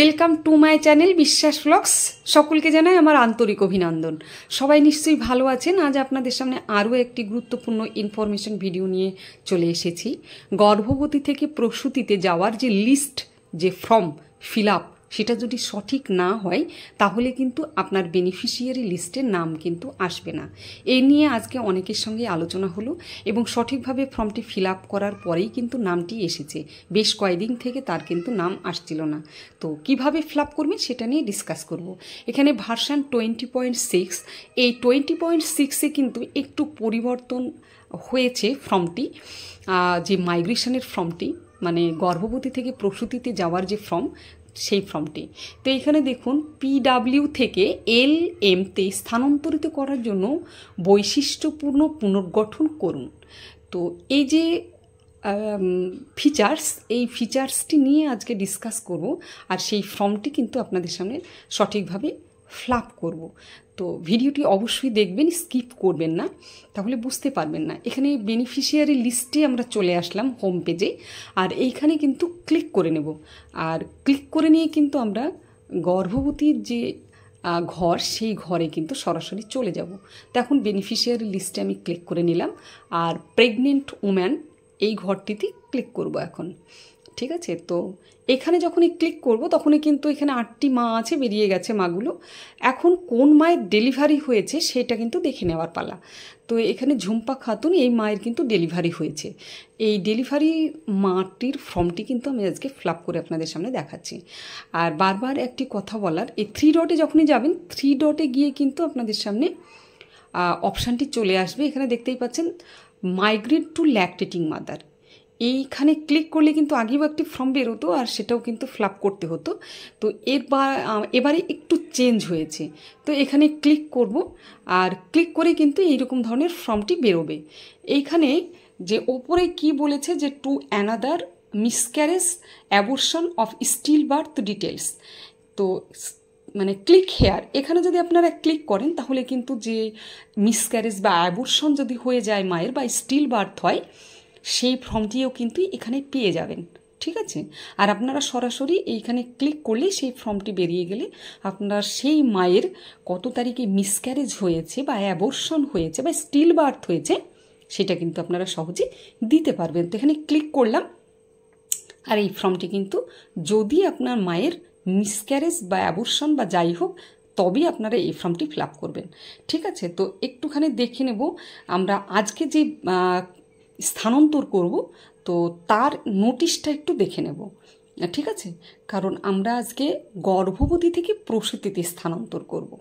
Welcome to my channel বিশ্বাস blogs. সকলকে জানাই আমার আন্তরিক অভিনন্দন। সবাই নিশ্চয়ই ভালো আছেন। আজ আপনাদের সামনে আরও একটি গুরুত্বপূর্ণ ইনফরমেশন ভিডিও নিয়ে চলে এসেছি। গর্ভবতী থেকে প্রসূতিতে যাওয়ার যে লিস্ট, যে ফর্ম ফিল আপ, সেটা যদি সঠিক না হয় তাহলে কিন্তু আপনার বেনিফিশিয়ারি লিস্টের নাম কিন্তু আসবে না। এই নিয়ে আজকে অনেকের সঙ্গে আলোচনা হলো এবং সঠিকভাবে ফর্মটি ফিল আপ করার পরেই কিন্তু নামটি এসেছে। বেশ কয়েকদিন থেকে তার কিন্তু নাম আসছিল না। তো কিভাবে ফিল আপ করবেন সেটা নিয়ে ডিসকাস করব। এখানে ভার্সন 20.6, এই 20.6-এ কিন্তু একটু পরিবর্তন হয়েছে ফর্মটি, যে মাইগ্রেশনের ফর্মটি, মানে গর্ভবতী থেকে প্রসূতিতে যাওয়ার যে ফর্ম, সেই ফর্মটি। তো এখানে দেখুন, পিডাব্লিউ থেকে LM-তে স্থানান্তরিত করার জন্য বৈশিষ্ট্যপূর্ণ পুনর্গঠন করুন। তো এই যে ফিচার্স, এই ফিচার্সটি নিয়ে আজকে ডিসকাস করব, আর সেই ফর্মটি কিন্তু আপনাদের সামনে সঠিকভাবে ফিল আপ করব। তো ভিডিওটি অবশ্যই দেখবেন, স্কিপ করবেন না, তাহলে বুঝতে পারবেন না। এখানে বেনিফিশিয়ারি লিস্টে আমরা চলে আসলাম হোম পেজে, আর এইখানে কিন্তু ক্লিক করে নেব। আর ক্লিক করে নিয়ে কিন্তু আমরা গর্ভবতীর যে ঘর, সেই ঘরে কিন্তু সরাসরি চলে যাব। তো এখন বেনিফিশিয়ারি লিস্টে আমি ক্লিক করে নিলাম, আর প্রেগনেন্ট উম্যান এই ঘরটিতে ক্লিক করব এখন। ঠিক আছে, তো এখানে যখনই ক্লিক করব তখনই কিন্তু এখানে 8টি মা আছে, বেরিয়ে গেছে মাগুলো। এখন কোন মায়ের ডেলিভারি হয়েছে সেটা কিন্তু দেখে নেওয়ার পালা। তো এখানে ঝুম্পা খাতুন, এই মায়ের কিন্তু ডেলিভারি হয়েছে। এই ডেলিভারি মাটির ফর্মটি কিন্তু আমি আজকে ফিল আপ করে আপনাদের সামনে দেখাচ্ছি। আর বারবার একটি কথা বলার, এই 3 ডটে যখনই যাবেন, 3 ডটে গিয়ে কিন্তু আপনাদের সামনে অপশানটি চলে আসবে। এখানে দেখতেই পাচ্ছেন মাইগ্রেট টু ল্যাকটেটিং মাদার। এইখানে ক্লিক করলে কিন্তু আগেও একটি ফর্ম বেরোতো, আর সেটাও কিন্তু ফিল আপ করতে হতো। তো এবারে একটু চেঞ্জ হয়েছে। তো এখানে ক্লিক করব, আর ক্লিক করে কিন্তু এইরকম ধরনের ফর্মটি বেরোবে। এইখানে যে ওপরে কি বলেছে, যে to another miscarriage abortion of still birth details. তো মানে ক্লিক হেয়ার, এখানে যদি আপনারা ক্লিক করেন তাহলে কিন্তু যে মিসক্যারেজ বা অ্যাবর্শন যদি হয়ে যায় মায়ের, বা স্টিল বার্থ হয়, সেই ফর্মটিও কিন্তু এখানে পেয়ে যাবেন। ঠিক আছে, আর আপনারা সরাসরি এইখানে ক্লিক করলে সেই ফর্মটি বেরিয়ে গেলে আপনারা সেই মায়ের কত তারিখে মিসক্যারেজ হয়েছে, বা অ্যাবর্শন হয়েছে, বা স্টিল বার্থ হয়েছে, সেটা কিন্তু আপনারা সহজে দিতে পারবেন। তো এখানে ক্লিক করলাম, আর এই ফর্মটি কিন্তু যদি আপনার মায়ের মিসক্যারেজ বা অ্যাবর্শন বা যাই হোক, তবেই আপনারা এই ফর্মটি ফিল আপ করবেন। ঠিক আছে, তো একটুখানি দেখে নেব আমরা আজকে যে স্থানান্তর করব, তো তার নোটিশটা একটু দেখে নেব। ঠিক আছে, কারণ আমরা আজকে গর্ভবতী থেকে প্রসূতিতে স্থানান্তর করব।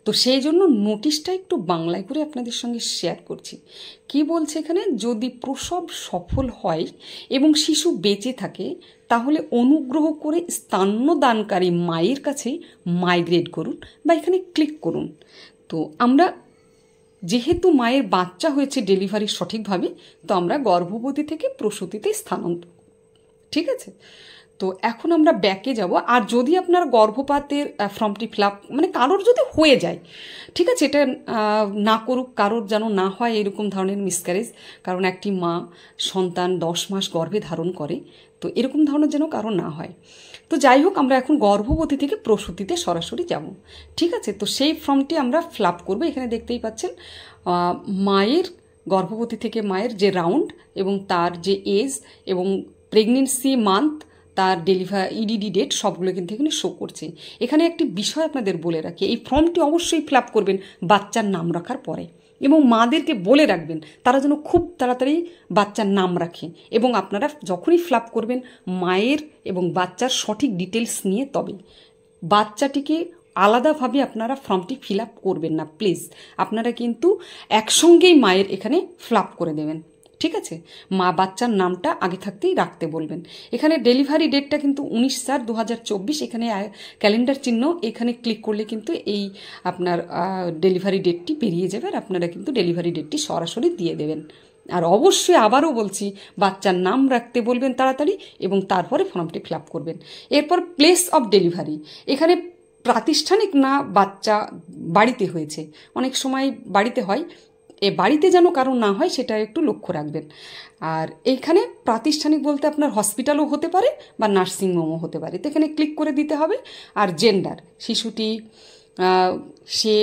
তো সেই জন্য নোটিশটা একটু বাংলায় করে আপনাদের সঙ্গে শেয়ার করছি। কি বলছে এখানে, যদি প্রসব সফল হয় এবং শিশু বেঁচে থাকে তাহলে অনুগ্রহ করে স্তন্যদানকারী মায়ের কাছে মাইগ্রেট করুন, বা এখানে ক্লিক করুন। তো আমরা যেহেতু মায়ের বাচ্চা হয়েছে ডেলিভারি সঠিকভাবে, তো আমরা গর্ভবতী থেকে প্রসূতিতে স্থানান্তর। ঠিক আছে, তো এখন আমরা ব্যাকে যাব। আর যদি আপনার গর্ভপাতের ফর্মটি ফিল আপ, মানে কারোর যদি হয়ে যায়, ঠিক আছে, এটা না করুক, কারোর যেন না হয় এরকম ধরনের মিসক্যারেজ। কারণ একটি মা সন্তান 10 মাস গর্ভে ধারণ করে, তো এরকম ধরনের যেন কারো না হয়। তো যাই হোক, আমরা এখন গর্ভবতী থেকে প্রসূতিতে সরাসরি যাব। ঠিক আছে, তো সেই ফর্মটি আমরা ফিল আপ করবো। এখানে দেখতেই পাচ্ছেন মায়ের, গর্ভবতী থেকে মায়ের যে রাউন্ড, এবং তার যে এজ, এবং প্রেগনেন্সি মান্থ, তার ইডিডি ডেট, সবগুলো কিন্তু এখানে শো করছে। এখানে একটি বিষয় আপনাদের বলে রাখি, এই ফর্মটি অবশ্যই ফিল আপ করবেন বাচ্চার নাম রাখার পরে, এবং মাদেরকে বলে রাখবেন তারা যেন খুব তাড়াতাড়ি বাচ্চার নাম রাখে। এবং আপনারা যখনই ফিল আপ করবেন মায়ের এবং বাচ্চার সঠিক ডিটেলস নিয়ে, তবে বাচ্চাটিকে আলাদাভাবে আপনারা ফর্মটি ফিল আপ করবেন না প্লিজ। আপনারা কিন্তু একসঙ্গেই মায়ের এখানে ফিল আপ করে দেবেন। ঠিক আছে, মা বাচ্চার নামটা আগে থাকতেই রাখতে বলবেন। এখানে ডেলিভারি ডেটটা কিন্তু 19/4/2024, এখানে ক্যালেন্ডার চিহ্ন, এখানে ক্লিক করলে কিন্তু এই আপনার ডেলিভারি ডেটটি বেরিয়ে যাবে, আর আপনারা কিন্তু ডেলিভারি ডেটটি সরাসরি দিয়ে দেবেন। আর অবশ্যই আবারও বলছি, বাচ্চার নাম রাখতে বলবেন তাড়াতাড়ি, এবং তারপরে ফর্মটি ফিল আপ করবেন। এরপর প্লেস অফ ডেলিভারি, এখানে প্রাতিষ্ঠানিক না বাচ্চা বাড়িতে হয়েছে, অনেক সময় বাড়িতে হয়, এ বাড়িতে যেন কারো না হয় সেটা একটু লক্ষ্য রাখবেন। আর এইখানে প্রাতিষ্ঠানিক বলতে আপনার হসপিটালও হতে পারে বা নার্সিংহোমও হতে পারে, তো এখানে ক্লিক করে দিতে হবে। আর জেন্ডার, শিশুটি সে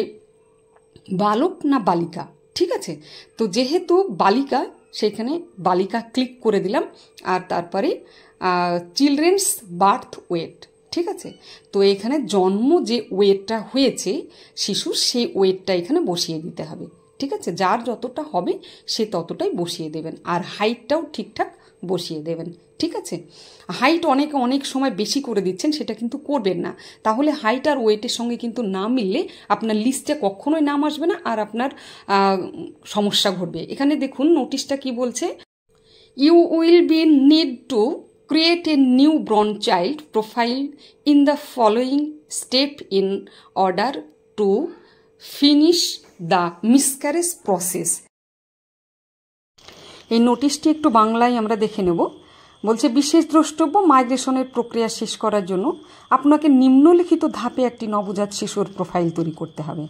বালক না বালিকা, ঠিক আছে। তো যেহেতু বালিকা, সেখানে বালিকা ক্লিক করে দিলাম। আর তারপরে চিলড্রেন্স বার্থ ওয়েট, ঠিক আছে। তো এখানে জন্ম যে ওয়েটটা হয়েছে শিশুর, সেই ওয়েটটা এখানে বসিয়ে দিতে হবে, ঠিক আছে। যার যতটা হবে সে ততটাই বসিয়ে দেবেন, আর হাইটটাও ঠিকঠাক বসিয়ে দেবেন, ঠিক আছে। হাইট অনেক সময় বেশি করে দিচ্ছেন, সেটা কিন্তু করবেন না, তাহলে হাইট আর ওয়েটের সঙ্গে কিন্তু না মিললে আপনার লিস্টে কখনোই নাম আসবে না, আর আপনার সমস্যা ঘটবে। এখানে দেখুন নোটিশটা কি বলছে, you will be need to create a newborn child profile in the following step in order to finish the miscarriage process. এই নোটিশটি একটু বাংলায় আমরা দেখে নেব। বলছে, বিশেষ দ্রষ্টব্য, মাইগ্রেশনের প্রক্রিয়া শেষ করার জন্য আপনাকে নিম্নলিখিত ধাপে একটি নবজাত শিশুর প্রোফাইল তৈরি করতে হবে।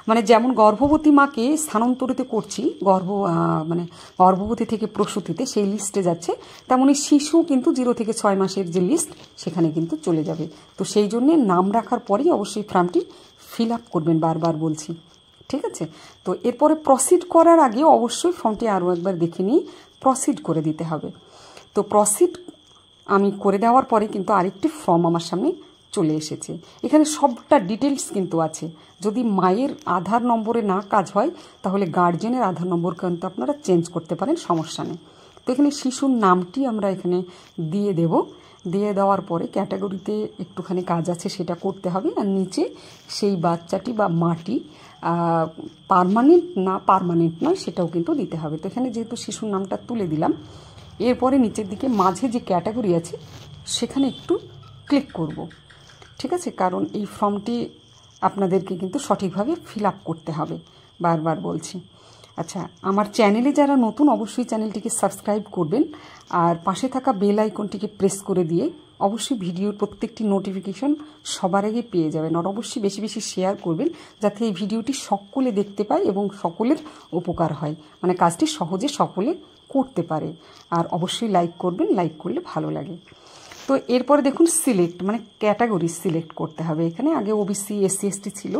মানে যেমন গর্ভবতী মাকে স্থানান্তরিত করছি গর্ভবতী থেকে প্রসূতিতে, সেই লিস্টে যাচ্ছে, তেমনই শিশু কিন্তু 0 থেকে 6 মাসের যে লিস্ট সেখানে কিন্তু চলে যাবে। তো সেই জন্যে নাম রাখার পরেই অবশ্যই ফর্মটি ফিল আপ করবেন, বারবার বলছি, ঠিক আছে। তো এরপরে প্রসিড করার আগে অবশ্যই ফর্মটি আরও একবার দেখে নিয়ে প্রসিড করে দিতে হবে। তো প্রসিড আমি করে দেওয়ার পরে কিন্তু আরেকটি ফর্ম আমার সামনে চলে এসেছে। এখানে সবটা ডিটেলস কিন্তু আছে। যদি মায়ের আধার নম্বরে না কাজ হয় তাহলে গার্জেনের আধার নম্বর কিন্তু আপনারা চেঞ্জ করতে পারেন, সমস্যা নেই। তো এখানে শিশুর নামটি আমরা এখানে দিয়ে দেব। দিয়ে দেওয়ার পরে ক্যাটাগরিতে একটুখানি কাজ আছে, সেটা করতে হবে। আর নিচে সেই বাচ্চাটি বা মাটি পার্মানেন্ট নয় সেটাও কিন্তু দিতে হবে। তো এখানে যেহেতু শিশুর নামটা তুলে দিলাম, এরপরে নিচের দিকে মাঝে যে ক্যাটাগরি আছে সেখানে একটু ক্লিক করব, ঠিক আছে। কারণ এই ফর্মটি আপনাদেরকে কিন্তু সঠিকভাবে ফিল আপ করতে হবে, বারবার বলছি। আচ্ছা, আমার চ্যানেলে যারা নতুন অবশ্যই চ্যানেলটিকে সাবস্ক্রাইব করবেন, আর পাশে থাকা বেল আইকনটিকে প্রেস করে দিয়ে অবশ্যই ভিডিওর প্রত্যেকটি নোটিফিকেশন সবার আগে পেয়ে যাবেন। আর অবশ্যই বেশি বেশি শেয়ার করবেন, যাতে এই ভিডিওটি সকলে দেখতে পায় এবং সকলের উপকার হয়, মানে কাজটি সহজে সকলে করতে পারে। আর অবশ্যই লাইক করবেন, লাইক করলে ভালো লাগে। তো এরপরে দেখুন সিলেক্ট, মানে ক্যাটাগরি সিলেক্ট করতে হবে। এখানে আগে ওবিসি, এসসি, এসটি ছিল,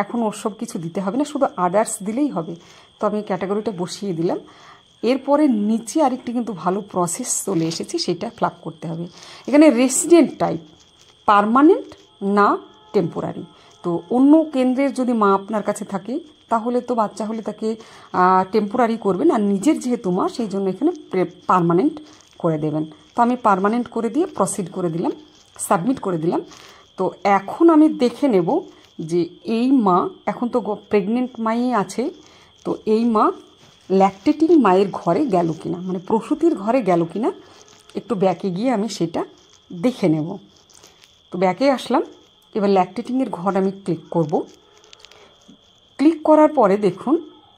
এখন ওর সব কিছু দিতে হবে না, শুধু আদার্স দিলেই হবে। তো আমি ক্যাটাগরিটা বসিয়ে দিলাম। এরপরে নিচে আরেকটি কিন্তু ভালো প্রসেস চলে এসেছে, সেটা ফিল আপ করতে হবে। এখানে রেসিডেন্ট টাইপ পার্মানেন্ট না টেম্পোরারি। তো অন্য কেন্দ্রের যদি মা আপনার কাছে থাকে তাহলে তো বাচ্চা হলে তাকে টেম্পোরারি করবেন, আর নিজের যেহেতু মা সেই জন্য এখানে পার্মানেন্ট করে দেবেন। তো আমি পার্মানেন্ট করে দিয়ে প্রসিড করে দিলাম, সাবমিট করে দিলাম। তো এখন আমি দেখে নেব যে এই মা এখন তো প্রেগনেন্ট মাই আছে, তো এই মা ল্যাকটেটিং মায়ের ঘরে গেল কিনা, মানে প্রসূতির ঘরে গেল কিনা, একটু ব্যাকে গিয়ে আমি সেটা দেখে নেব। তো ব্যাকে আসলাম, এবার ল্যাকটেটিংয়ের ঘর আমি ক্লিক করব। ক্লিক করার পরে দেখুন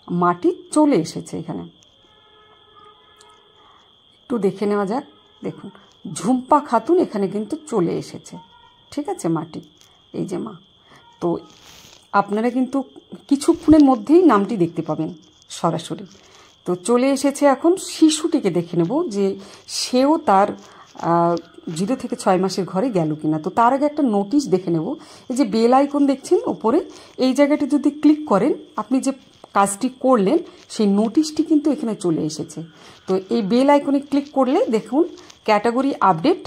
মাটি চলে এসেছে। এখানে একটু দেখে নেওয়া যাক। দেখুন ঝুম্পা খাতুন এখানে কিন্তু চলে এসেছে, ঠিক আছে, মাটি, এই যে মা। তো আপনারা কিন্তু কিছুক্ষণের মধ্যেই নামটি দেখতে পাবেন সরাসরি। তো চলে এসেছে। এখন শিশুটিকে দেখে নেব যে সেও তার 0 থেকে 6 মাসের ঘরে গেল কিনা। তো তার আগে একটা নোটিশ দেখে নেব। এই যে বেল আইকন দেখছেন উপরে, এই জায়গাটি যদি ক্লিক করেন আপনি যে কাজটি করলেন সেই নোটিশটি কিন্তু এখানে চলে এসেছে। তো এই বেল আইকনে ক্লিক করলে দেখুন category update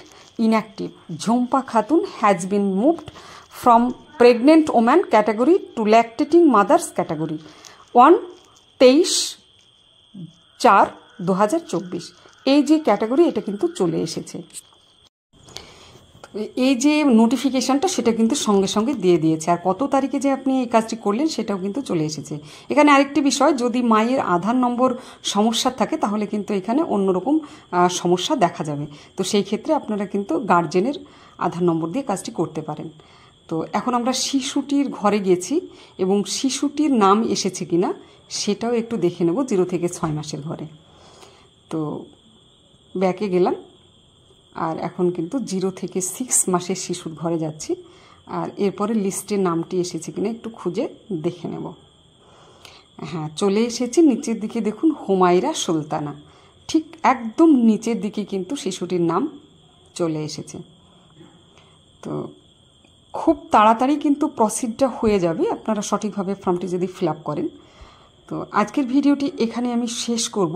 inactive, Jhumpa Khatun has been moved from pregnant woman category to lactating mothers category 1/23/2024। এই যে ক্যাটাগরি এটা কিন্তু চলে এসেছে। এই যে নোটিফিকেশানটা সেটা কিন্তু সঙ্গে সঙ্গে দিয়ে দিয়েছে, আর কত তারিখে যে আপনি এই কাজটি করলেন সেটাও কিন্তু চলে এসেছে। এখানে আরেকটি বিষয়, যদি মায়ের আধার নম্বর সমস্যা থাকে তাহলে কিন্তু এখানে অন্যরকম সমস্যা দেখা যাবে। তো সেই ক্ষেত্রে আপনারা কিন্তু গার্জেনের আধার নম্বর দিয়ে কাজটি করতে পারেন। তো এখন আমরা শিশুটির ঘরে গেছি এবং শিশুটির নাম এসেছে কিনা সেটাও একটু দেখে নেব 0 থেকে 6 মাসের ঘরে। তো ব্যাকে গেলাম, আর এখন কিন্তু 0 থেকে 6 মাসের শিশুর ঘরে যাচ্ছি। আর এরপরে লিস্টের নামটি এসেছে কিনা একটু খুঁজে দেখে নেব। হ্যাঁ, চলে এসেছে নিচের দিকে, দেখুন হুমায়রা সুলতানা, ঠিক একদম নিচের দিকে কিন্তু শিশুটির নাম চলে এসেছে। তো খুব তাড়াতাড়ি কিন্তু প্রসিডটা হয়ে যাবে আপনারা সঠিকভাবে ফর্মটি যদি ফিল আপ করেন। তো আজকের ভিডিওটি এখানে আমি শেষ করব।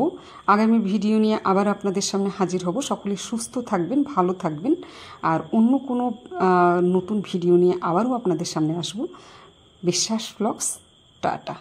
আগামী ভিডিও নিয়ে আবার আপনাদের সামনে হাজির হব। সকলে সুস্থ থাকবেন, ভালো থাকবেন, আর অন্য কোনো নতুন ভিডিও নিয়ে আবারও আপনাদের সামনে আসব। বিশ্বাস ব্লগস, টাটা।